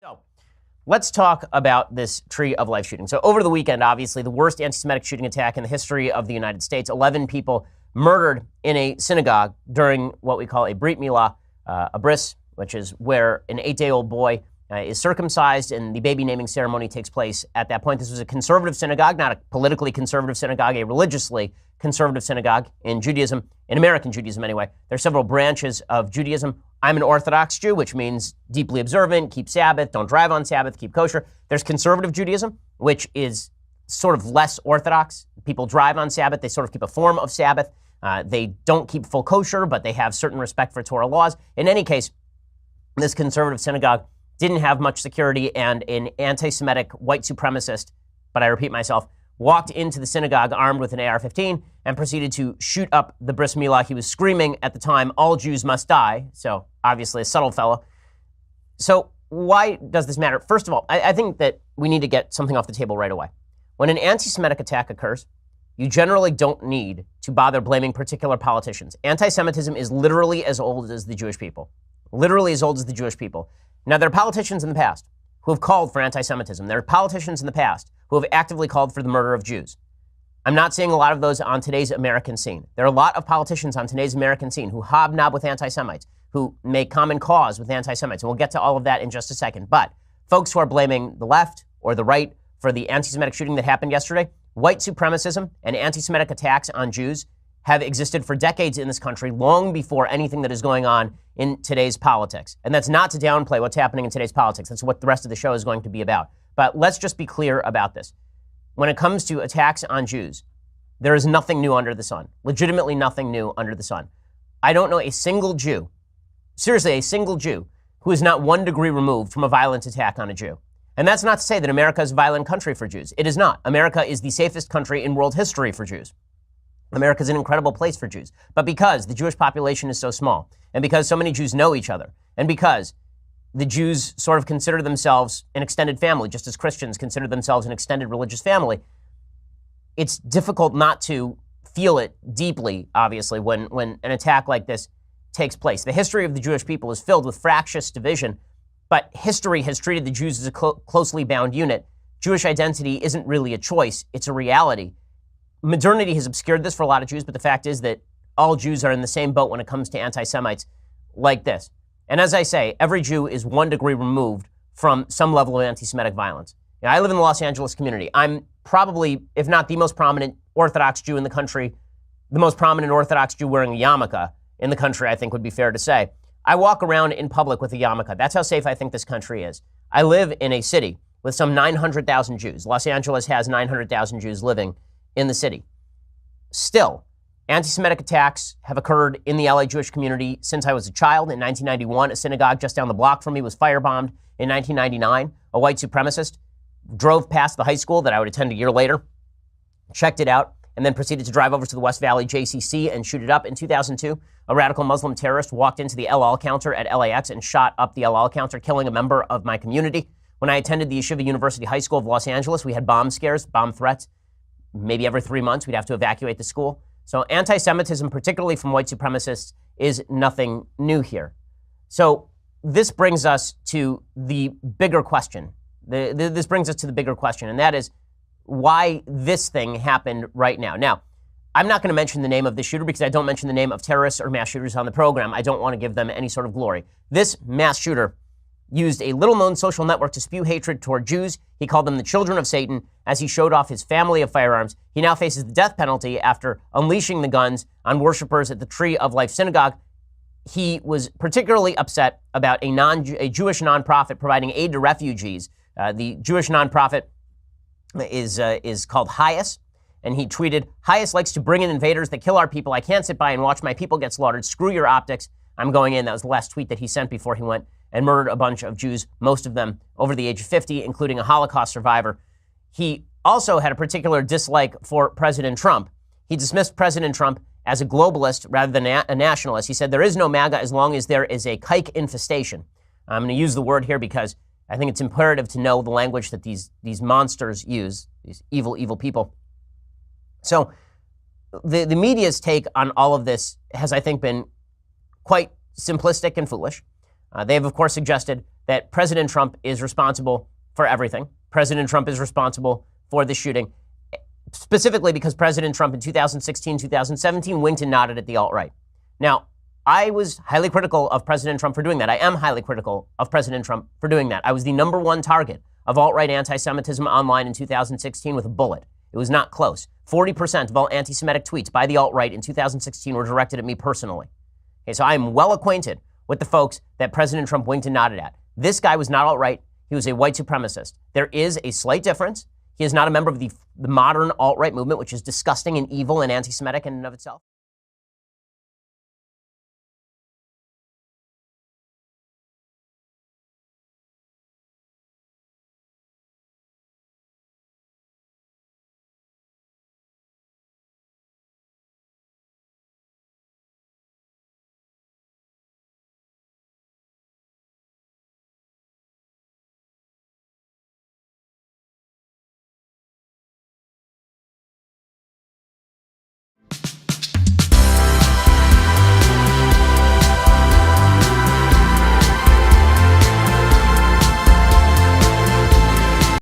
So let's talk about this Tree of Life shooting. So over the weekend, obviously, the worst anti-Semitic shooting attack in the history of the United States. 11 people murdered in a synagogue during what we call a Brit Milah, a bris, which is where an 8-day-old boy is circumcised, and the baby naming ceremony takes place at that point. This was a conservative synagogue, not a politically conservative synagogue, a religiously conservative synagogue in Judaism, in American Judaism anyway. There are several branches of Judaism. I'm an Orthodox Jew, which means deeply observant, keep Sabbath, don't drive on Sabbath, keep kosher. There's conservative Judaism, which is sort of less Orthodox. People drive on Sabbath. They sort of keep a form of Sabbath. They don't keep full kosher, but they have certain respect for Torah laws. In any case, this conservative synagogue didn't have much security, and an anti-Semitic white supremacist, but I repeat myself, walked into the synagogue armed with an AR-15 and proceeded to shoot up the bris milah. He was screaming at the time, "All Jews must die." So obviously a subtle fellow. So why does this matter? First of all, I think that we need to get something off the table right away. When an anti-Semitic attack occurs, you generally don't need to bother blaming particular politicians. Anti-Semitism is literally as old as the Jewish people. Literally as old as the Jewish people. Now, there are politicians in the past who have called for anti-Semitism. There are politicians in the past who have actively called for the murder of Jews. I'm not seeing a lot of those on today's American scene. There are a lot of politicians on today's American scene who hobnob with anti-Semites, who make common cause with anti-Semites. And we'll get to all of that in just a second. But folks who are blaming the left or the right for the anti-Semitic shooting that happened yesterday, white supremacism and anti-Semitic attacks on Jews have existed for decades in this country, long before anything that is going on in today's politics. And that's not to downplay what's happening in today's politics. That's what the rest of the show is going to be about. But let's just be clear about this. When it comes to attacks on Jews, there is nothing new under the sun. Legitimately nothing new under the sun. I don't know a single Jew, seriously, a single Jew, who is not 1 degree removed from a violent attack on a Jew. And that's not to say that America is a violent country for Jews. It is not. America is the safest country in world history for Jews. America is an incredible place for Jews. But because the Jewish population is so small, and because so many Jews know each other, and because the Jews sort of consider themselves an extended family, just as Christians consider themselves an extended religious family, it's difficult not to feel it deeply, obviously, when an attack like this takes place. The history of the Jewish people is filled with fractious division, but history has treated the Jews as a closely bound unit. Jewish identity isn't really a choice, it's a reality. Modernity has obscured this for a lot of Jews, but the fact is that all Jews are in the same boat when it comes to anti-Semites like this. And as I say, every Jew is 1 degree removed from some level of anti-Semitic violence. Now, I live in the Los Angeles community. I'm probably, if not the most prominent Orthodox Jew in the country, the most prominent Orthodox Jew wearing a yarmulke in the country, I think would be fair to say. I walk around in public with a yarmulke. That's how safe I think this country is. I live in a city with some 900,000 Jews. Los Angeles has 900,000 Jews living in the city. Still, anti-Semitic attacks have occurred in the LA Jewish community since I was a child. In 1991, a synagogue just down the block from me was firebombed. In 1999, a white supremacist drove past the high school that I would attend a year later, checked it out, and then proceeded to drive over to the West Valley JCC and shoot it up. In 2002, a radical Muslim terrorist walked into the El Al counter at LAX and shot up the El Al counter, killing a member of my community. When I attended the Yeshiva University High School of Los Angeles, we had bomb scares, bomb threats. Maybe every 3 months, we'd have to evacuate the school. So anti-Semitism, particularly from white supremacists, is nothing new here. So this brings us to the bigger question. This brings us to the bigger question, and that is why this thing happened right now. Now, I'm not going to mention the name of the shooter because I don't mention the name of terrorists or mass shooters on the program. I don't want to give them any sort of glory. This mass shooter used a little-known social network to spew hatred toward Jews. He called them the children of Satan as he showed off his family of firearms. He now faces the death penalty after unleashing the guns on worshipers at the Tree of Life synagogue. He was particularly upset about a Jewish nonprofit providing aid to refugees. The Jewish nonprofit is called Hias, and he tweeted, "Hias likes to bring in invaders that kill our people. I can't sit by and watch my people get slaughtered. Screw your optics. I'm going in." That was the last tweet that he sent before he went and murdered a bunch of Jews, most of them over the age of 50, including a Holocaust survivor. He also had a particular dislike for President Trump. He dismissed President Trump as a globalist rather than a nationalist. He said, "There is no MAGA as long as there is a kike infestation." I'm going to use the word here because I think it's imperative to know the language that these monsters use, these evil, evil people. So the media's take on all of this has, I think, been quite simplistic and foolish. They have, of course, suggested that President Trump is responsible for everything. President Trump is responsible for the shooting, specifically because President Trump in 2016, 2017 winked and nodded at the alt-right. Now, I was highly critical of President Trump for doing that. I am highly critical of President Trump for doing that. I was the #1 target of alt-right anti-Semitism online in 2016 with a bullet. It was not close. 40% of all anti-Semitic tweets by the alt-right in 2016 were directed at me personally. Okay, so I am well acquainted with the folks that President Trump winked and nodded at. This guy was not alt-right. He was a white supremacist. There is a slight difference. He is not a member of the modern alt-right movement, which is disgusting and evil and anti-Semitic in and of itself.